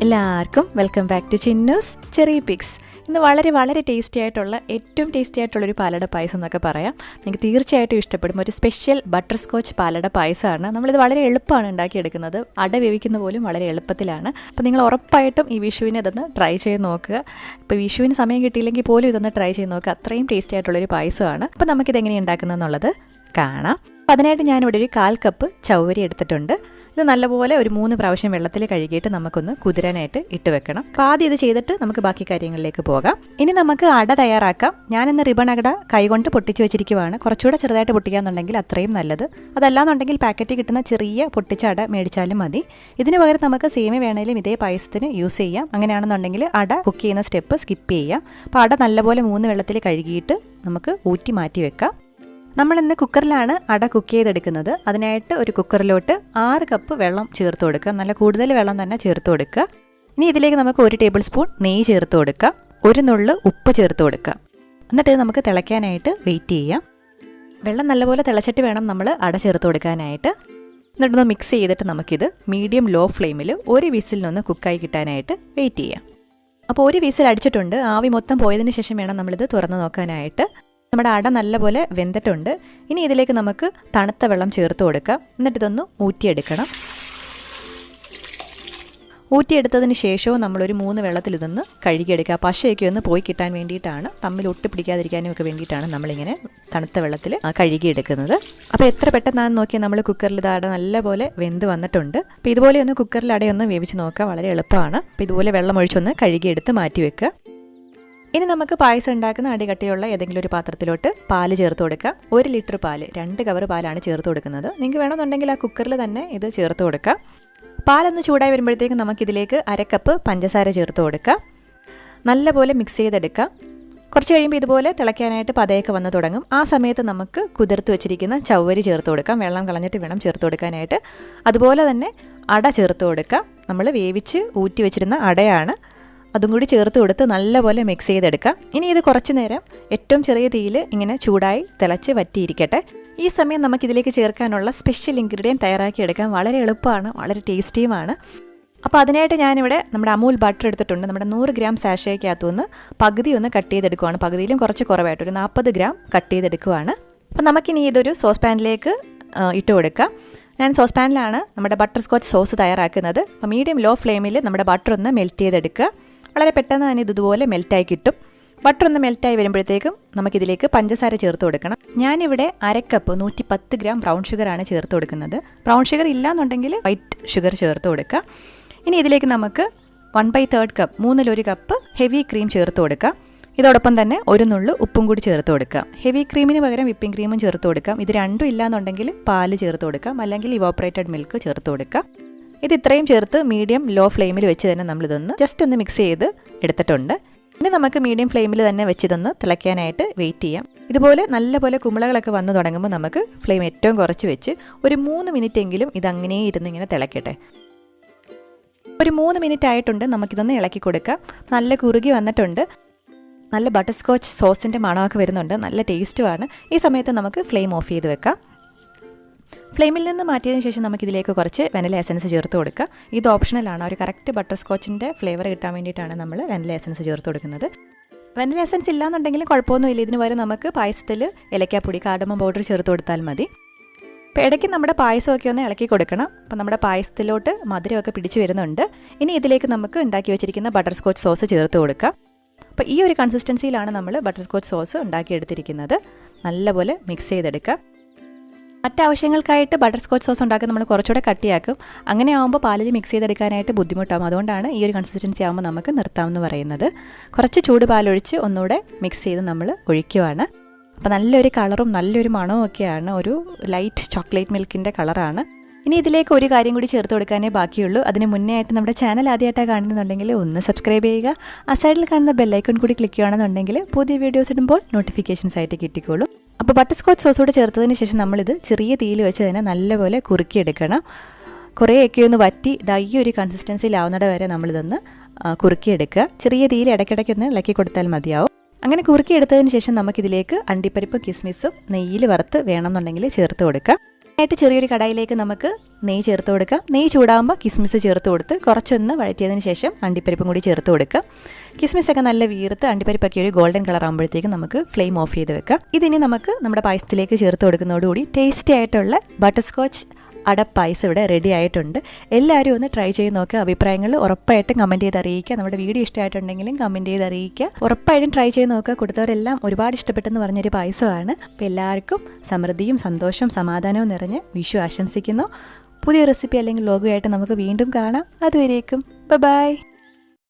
എല്ലാവർക്കും welcome back to Chinnoos ചെറിപിക്സ്. ഇന്ന് വളരെ ടേസ്റ്റി ആയിട്ടുള്ള ഏറ്റവും ടേസ്റ്റി ആയിട്ടുള്ളൊരു പാലട പായസം എന്നൊക്കെ പറയാം. നിങ്ങൾക്ക് തീർച്ചയായിട്ടും ഇഷ്ടപ്പെടും. ഒരു സ്പെഷ്യൽ ബട്ടർസ്കോച്ച് പാലട പായസമാണ്. നമ്മളിത് വളരെ എളുപ്പമാണ് ഉണ്ടാക്കിയെടുക്കുന്നത്. അട വേവിക്കുന്ന പോലും വളരെ എളുപ്പത്തിലാണ്. അപ്പോൾ നിങ്ങൾ ഉറപ്പായിട്ടും ഈ വിഷുവിന് ഇതൊന്ന് ട്രൈ ചെയ്ത് നോക്കുക. ഇപ്പോൾ വിഷുവിന് സമയം കിട്ടിയില്ലെങ്കിൽ പോലും ഇതൊന്ന് ട്രൈ ചെയ്ത് നോക്കുക. അത്രയും ടേസ്റ്റി ആയിട്ടുള്ളൊരു പായസമാണ്. അപ്പോൾ നമുക്കിത് എങ്ങനെയാണ് ഉണ്ടാക്കുന്നതെന്നുള്ളത് കാണാം. അപ്പോൾ അതിനായിട്ട് ഞാനിവിടെ ഒരു 1/4 കപ്പ് ചവ്വരി എടുത്തിട്ടുണ്ട്. ഇത് നല്ലപോലെ ഒരു 3 പ്രാവശ്യം വെള്ളത്തിൽ കഴുകിയിട്ട് നമുക്കൊന്ന് കുതിരാനായിട്ട് ഇട്ട് വെക്കണം. അപ്പോൾ ആദ്യം ഇത് ചെയ്തിട്ട് നമുക്ക് ബാക്കി കാര്യങ്ങളിലേക്ക് പോകാം. ഇനി നമുക്ക് അട തയ്യാറാക്കാം. ഞാനിന്ന് റിബൺ അട കൈകൊണ്ട് പൊട്ടിച്ച് വെച്ചിരിക്കുവാണ്. കുറച്ചുകൂടെ ചെറുതായിട്ട് പൊട്ടിക്കാന്നുണ്ടെങ്കിൽ അത്രയും നല്ലത്. അതല്ലാന്നുണ്ടെങ്കിൽ പാക്കറ്റിൽ കിട്ടുന്ന ചെറിയ പൊട്ടിച്ച അട മേടിച്ചാലും മതി. ഇതിന് പകരം നമുക്ക് സേമിയ വേണമെങ്കിലും ഇതേ പായസത്തിന് യൂസ് ചെയ്യാം. അങ്ങനെയാണെന്നുണ്ടെങ്കിൽ അട കുക്ക് ചെയ്യുന്ന സ്റ്റെപ്പ് സ്കിപ്പ് ചെയ്യാം. അപ്പോൾ അട നല്ലപോലെ 3 വെള്ളത്തിൽ കഴുകിയിട്ട് നമുക്ക് ഊറ്റി മാറ്റി വെക്കാം. നമ്മളിന്ന് കുക്കറിലാണ് അട കുക്ക് ചെയ്തെടുക്കുന്നത്. അതിനായിട്ട് ഒരു കുക്കറിലോട്ട് 6 കപ്പ് വെള്ളം ചേർത്ത് കൊടുക്കുക. നല്ല കൂടുതൽ വെള്ളം തന്നെ ചേർത്ത് കൊടുക്കുക. ഇനി ഇതിലേക്ക് നമുക്ക് 1 ടേബിൾ സ്പൂൺ നെയ്യ് ചേർത്ത് കൊടുക്കുക. 1 നുള്ള് ഉപ്പ് ചേർത്ത് കൊടുക്കുക. എന്നിട്ട് ഇത് നമുക്ക് തിളയ്ക്കാനായിട്ട് വെയിറ്റ് ചെയ്യാം. വെള്ളം നല്ലപോലെ തിളച്ചിട്ട് വേണം നമ്മൾ അട ചേർത്ത് കൊടുക്കാനായിട്ട്. എന്നിട്ടൊന്ന് മിക്സ് ചെയ്തിട്ട് നമുക്കിത് മീഡിയം ലോ ഫ്ലെയിമിൽ 1 വിസിലിനൊന്ന് കുക്കായി കിട്ടാനായിട്ട് വെയിറ്റ് ചെയ്യാം. അപ്പോൾ 1 വിസിൽ അടിച്ചിട്ടുണ്ട്. ആവി മൊത്തം പോയതിന് ശേഷം വേണം നമ്മളിത് തുറന്ന് നോക്കാനായിട്ട്. നമ്മുടെ അട നല്ലപോലെ വെന്തിട്ടുണ്ട്. ഇനി ഇതിലേക്ക് നമുക്ക് തണുത്ത വെള്ളം ചേർത്ത് കൊടുക്കാം. എന്നിട്ട് ഇതൊന്ന് ഊറ്റിയെടുക്കണം. ഊറ്റിയെടുത്തതിന് ശേഷവും നമ്മളൊരു 3 വെള്ളത്തിൽ ഇതൊന്ന് കഴുകിയെടുക്കുക. പശയൊക്കെ ഒന്ന് പോയി കിട്ടാൻ വേണ്ടിയിട്ടാണ്, തമ്മിൽ ഒട്ടി പിടിക്കാതിരിക്കാനും ഒക്കെ വേണ്ടിയിട്ടാണ് നമ്മളിങ്ങനെ തണുത്ത വെള്ളത്തിൽ കഴുകിയെടുക്കുന്നത്. അപ്പോൾ എത്ര പെട്ടെന്നാണെന്ന് നോക്കിയാൽ നമ്മൾ കുക്കറിൽ ഇത് അട നല്ലപോലെ വെന്ത് വന്നിട്ടുണ്ട്. അപ്പോൾ ഇതുപോലെ ഒന്ന് കുക്കറിൽ അടയൊന്ന് വേവിച്ച് നോക്കുക. വളരെ എളുപ്പമാണ്. അപ്പോൾ ഇതുപോലെ വെള്ളം ഒഴിച്ചൊന്ന് കഴുകിയെടുത്ത് മാറ്റി വെക്കുക. ഇനി നമുക്ക് പായസം ഉണ്ടാക്കുന്ന അടികട്ടിയുള്ള ഏതെങ്കിലും ഒരു പാത്രത്തിലോട്ട് പാല് ചേർത്ത് കൊടുക്കാം. 1 ലിറ്റർ പാല്, 2 കവർ പാലാണ് ചേർത്ത് കൊടുക്കുന്നത്. നിങ്ങൾക്ക് വേണമെന്നുണ്ടെങ്കിൽ ആ കുക്കറിൽ തന്നെ ഇത് ചേർത്ത് കൊടുക്കാം. പാലൊന്ന് ചൂടായി വരുമ്പോഴത്തേക്കും നമുക്കിതിലേക്ക് 1/2 കപ്പ് പഞ്ചസാര ചേർത്ത് കൊടുക്കാം. നല്ലപോലെ മിക്സ് ചെയ്തെടുക്കാം. കുറച്ച് കഴിയുമ്പോൾ ഇതുപോലെ തിളയ്ക്കാനായിട്ട് പതയൊക്കെ വന്ന് തുടങ്ങും. ആ സമയത്ത് നമുക്ക് കുതിർത്ത് വെച്ചിരിക്കുന്ന ചവ്വരി ചേർത്ത് കൊടുക്കാം. വെള്ളം കളഞ്ഞിട്ട് വേണം ചേർത്ത് കൊടുക്കാനായിട്ട്. അതുപോലെ തന്നെ അട ചേർത്ത് കൊടുക്കാം. നമ്മൾ വേവിച്ച് ഊറ്റി വെച്ചിരുന്ന അടയാണ്. അതും കൂടി ചേർത്ത് കൊടുത്ത് നല്ലപോലെ മിക്സ് ചെയ്തെടുക്കാം. ഇനി ഇത് കുറച്ച് നേരം ഏറ്റവും ചെറിയ തീയിൽ ഇങ്ങനെ ചൂടായി തിളച്ച് വറ്റിയിരിക്കട്ടെ. ഈ സമയം നമുക്കിതിലേക്ക് ചേർക്കാനുള്ള സ്പെഷ്യൽ ഇൻഗ്രീഡിയൻറ്റ് തയ്യാറാക്കിയെടുക്കാൻ വളരെ എളുപ്പമാണ്, വളരെ ടേസ്റ്റിയുമാണ്. അപ്പോൾ അതിനായിട്ട് ഞാനിവിടെ നമ്മുടെ അമൂൽ ബട്ടർ എടുത്തിട്ടുണ്ട്. നമ്മുടെ 100 ഗ്രാം സാഷയ്ക്കകത്തുനിന്ന് പകുതി ഒന്ന് കട്ട് ചെയ്തെടുക്കുവാണ്. പകുതിയിലും കുറച്ച് കുറവായിട്ട് ഒരു 40 ഗ്രാം കട്ട് ചെയ്തെടുക്കുവാണ്. അപ്പോൾ നമുക്കിനി ഇതൊരു സോസ് പാനിലേക്ക് ഇട്ട് കൊടുക്കാം. ഞാൻ സോസ് പാനിലാണ് നമ്മുടെ ബട്ടർ സ്കോച്ച് സോസ് തയ്യാറാക്കുന്നത്. അപ്പോൾ മീഡിയം ലോ ഫ്ലെയിമിൽ നമ്മുടെ ബട്ടർ ഒന്ന് മെൽറ്റ് ചെയ്തെടുക്കുക. വളരെ പെട്ടെന്ന് തന്നെ ഇതുപോലെ മെൽറ്റായി കിട്ടും. ബട്ടർ ഒന്ന് മെൽറ്റായി വരുമ്പോഴത്തേക്കും നമുക്കിതിലേക്ക് പഞ്ചസാര ചേർത്ത് കൊടുക്കണം. ഞാനിവിടെ 1/2 കപ്പ് 110 ഗ്രാം ബ്രൗൺ ഷുഗറാണ് ചേർത്ത് കൊടുക്കുന്നത്. ബ്രൗൺ ഷുഗർ ഇല്ലാന്നുണ്ടെങ്കിൽ വൈറ്റ് ഷുഗർ ചേർത്ത് കൊടുക്കുക. ഇനി ഇതിലേക്ക് നമുക്ക് 1/3 കപ്പ് 3/1 കപ്പ് ഹെവി ക്രീം ചേർത്ത് കൊടുക്കാം. ഇതോടൊപ്പം തന്നെ 1 നുള്ളു ഉപ്പും കൂടി ചേർത്ത് കൊടുക്കാം. ഹെവി ക്രീമിന് പകരം വിപ്പിംഗ് ക്രീമും ചേർത്ത് കൊടുക്കാം. ഇത് രണ്ടും ഇല്ലാന്നുണ്ടെങ്കിൽ പാല് ചേർത്ത് കൊടുക്കാം, അല്ലെങ്കിൽ ഇവോപ്പറേറ്റഡ് മിൽക്ക് ചേർത്ത് കൊടുക്കാം. ഇത് ഇത്രയും ചേർത്ത് മീഡിയം ലോ ഫ്ലെയിമിൽ വെച്ച് തന്നെ നമ്മളിതൊന്ന് ജസ്റ്റ് ഒന്ന് മിക്സ് ചെയ്ത് എടുത്തിട്ടുണ്ട്. ഇനി നമുക്ക് മീഡിയം ഫ്ലെയിമിൽ തന്നെ വെച്ചിതൊന്ന് തിളയ്ക്കാനായിട്ട് വെയിറ്റ് ചെയ്യാം. ഇതുപോലെ നല്ലപോലെ കുമിളകളൊക്കെ വന്ന് തുടങ്ങുമ്പോൾ നമുക്ക് ഫ്ലെയിം ഏറ്റവും കുറച്ച് വെച്ച് ഒരു 3 മിനിറ്റ് എങ്കിലും ഇതങ്ങനെ ഇരുന്ന് ഇങ്ങനെ തിളയ്ക്കട്ടെ. ഒരു 3 മിനിറ്റ് ആയിട്ടുണ്ട്. നമുക്കിതൊന്ന് ഇളക്കി കൊടുക്കാം. നല്ല കുറുകി വന്നിട്ടുണ്ട്. നല്ല ബട്ടർ സ്കോച്ച് സോസിൻ്റെ മണമൊക്കെ വരുന്നുണ്ട്. നല്ല ടേസ്റ്റുമാണ്. ഈ സമയത്ത് നമുക്ക് ഫ്ലെയിം ഓഫ് ചെയ്ത് വെക്കാം. ഫ്ലെയിമിൽ നിന്ന് മാറ്റിയതിന് ശേഷം നമുക്കിതിലേക്ക് കുറച്ച് വെനില എസൻസ് ചേർത്ത് കൊടുക്കുക. ഇത് ഓപ്ഷണലാണ്. ഒരു കറക്റ്റ് ബട്ടർ സ്കോച്ചിൻ്റെ ഫ്ലേവർ കിട്ടാൻ വേണ്ടിയിട്ടാണ് നമ്മൾ വെനില എസൻസ് ചേർത്ത് കൊടുക്കുന്നത്. വെനില എസൻസ് ഇല്ലാന്നുണ്ടെങ്കിലും കുഴപ്പമൊന്നുമില്ല. ഇതിന് വരെ നമുക്ക് പായസത്തിൽ ഏലക്കാപ്പൊടി, കാർഡമം പൗഡർ ചേർത്ത് കൊടുത്താൽ മതി. അപ്പോൾ ഇടയ്ക്ക് നമ്മുടെ പായസമൊക്കെ ഒന്ന് ഇളക്കി കൊടുക്കണം. അപ്പോൾ നമ്മുടെ പായസത്തിലോട്ട് മധുരമൊക്കെ പിടിച്ച് വരുന്നുണ്ട്. ഇനി ഇതിലേക്ക് നമുക്ക് ഉണ്ടാക്കി വെച്ചിരിക്കുന്ന ബട്ടർ സ്കോച്ച് സോസ് ചേർത്ത് കൊടുക്കാം. അപ്പോൾ ഈ ഒരു കൺസിസ്റ്റൻസിയിലാണ് നമ്മൾ ബട്ടർ സ്കോച്ച് സോസ് ഉണ്ടാക്കിയെടുത്തിരിക്കുന്നത്. നല്ലപോലെ മിക്സ് ചെയ്തെടുക്കാം. മറ്റാവശ്യങ്ങൾക്കായിട്ട് ബട്ടർ സ്കോച്ച് സോസ് ഉണ്ടാക്കാൻ നമ്മൾ കുറച്ചുകൂടെ കട്ടിയാക്കും. അങ്ങനെ ആകുമ്പോൾ പാലിൽ മിക്സ് ചെയ്തെടുക്കാനായിട്ട് ബുദ്ധിമുട്ടാകും. അതുകൊണ്ടാണ് ഈ ഒരു കൺസിസ്റ്റൻസി ആകുമ്പോൾ നമുക്ക് നിർത്താമെന്ന് പറയുന്നത്. കുറച്ച് ചൂട് പാലൊഴിച്ച് ഒന്നുകൂടെ മിക്സ് ചെയ്ത് നമ്മൾ ഒഴിക്കുവാണ്. അപ്പോൾ നല്ലൊരു കളറും നല്ലൊരു മണവും ഒക്കെയാണ്. ഒരു ലൈറ്റ് ചോക്ലേറ്റ് മിൽക്കിൻ്റെ കളറാണ്. ഇനി ഇതിലേക്ക് ഒരു കാര്യം കൂടി ചേർത്ത് കൊടുക്കാനേ ബാക്കിയുള്ളൂ. അതിന് മുന്നേ ആയിട്ട് നമ്മുടെ ചാനൽ ആദ്യമായിട്ടാണ് കാണുന്നുണ്ടെങ്കിൽ ഒന്ന് സബ്സ്ക്രൈബ് ചെയ്യുക. ആ സൈഡിൽ കാണുന്ന ബെല്ലൈക്കൺ കൂടി ക്ലിക്ക് ചെയ്യുകയാണെന്നുണ്ടെങ്കിൽ പുതിയ വീഡിയോസ് ഇടുമ്പോൾ നോട്ടിഫിക്കേഷൻസ് ആയിട്ട് കിട്ടിക്കോളും. അപ്പോൾ ബട്ടർ സ്കോച്ച് സോസോട് ചേർത്തതിന് ശേഷം നമ്മളിത് ചെറിയ തീയിൽ വെച്ച് തന്നെ നല്ലപോലെ കുറുക്കിയെടുക്കണം. കുറേയൊക്കെ ഒന്ന് വറ്റി ഈ ഒരു കൺസിസ്റ്റൻസിയിലാവുന്നിട വരെ നമ്മളിതൊന്ന് കുറുക്കിയെടുക്കുക. ചെറിയ തീയിൽ ഇടയ്ക്കിടയ്ക്കൊന്ന് ഇളക്കി കൊടുത്താൽ മതിയാവും. അങ്ങനെ കുറുക്കിയെടുത്തതിന് ശേഷം നമുക്കിതിലേക്ക് അണ്ടിപ്പരിപ്പ് കിസ്മിസും നെയ്യിൽ വറുത്ത് വേണമെന്നുണ്ടെങ്കിൽ ചേർത്ത് കൊടുക്കുക. ആയിട്ട് ചെറിയൊരു കടായിലേക്ക് നമുക്ക് നെയ്യ് ചേർത്ത് കൊടുക്കാം. നെയ്യ് ചൂടാകുമ്പോൾ കിസ്മിസ് ചേർത്ത് കൊടുത്ത് കുറച്ചൊന്ന് വഴറ്റിയതിന് ശേഷം അണ്ടിപ്പരിപ്പും കൂടി ചേർത്ത് കൊടുക്കാം. കിസ്മിസൊക്കെ നല്ല വീർത്ത് അണ്ടിപ്പരിപ്പൊക്കെ ഒരു ഗോൾഡൻ കളർ ആകുമ്പോഴത്തേക്കും നമുക്ക് ഫ്ലെയിം ഓഫ് ചെയ്ത് വെക്കാം. ഇതിനി നമുക്ക് നമ്മുടെ പായസത്തിലേക്ക് ചേർത്ത് കൊടുക്കുന്നതോടുകൂടി ടേസ്റ്റി ആയിട്ടുള്ള ബട്ടർസ്കോച്ച് അടപ്പായസം ഇവിടെ റെഡി ആയിട്ടുണ്ട്. എല്ലാവരും ഒന്ന് ട്രൈ ചെയ്ത് നോക്കുക. അഭിപ്രായങ്ങൾ ഉറപ്പായിട്ടും കമൻറ്റ് ചെയ്ത് അറിയിക്കുക. നമ്മുടെ വീഡിയോ ഇഷ്ടമായിട്ടുണ്ടെങ്കിലും കമൻറ്റ് ചെയ്ത് അറിയിക്കുക. ഉറപ്പായിട്ടും ട്രൈ ചെയ്ത് നോക്കുക. കൊടുത്തവരെല്ലാം ഒരുപാട് ഇഷ്ടപ്പെട്ടെന്ന് പറഞ്ഞൊരു പായസമാണ്. അപ്പോൾ എല്ലാവർക്കും സമൃദ്ധിയും സന്തോഷവും സമാധാനവും നിറഞ്ഞ് വിഷു ആശംസിക്കുന്നു. പുതിയ റെസിപ്പി അല്ലെങ്കിൽ ലോഗോ ആയിട്ട് നമുക്ക് വീണ്ടും കാണാം. അതുവരേക്കും ബൈ.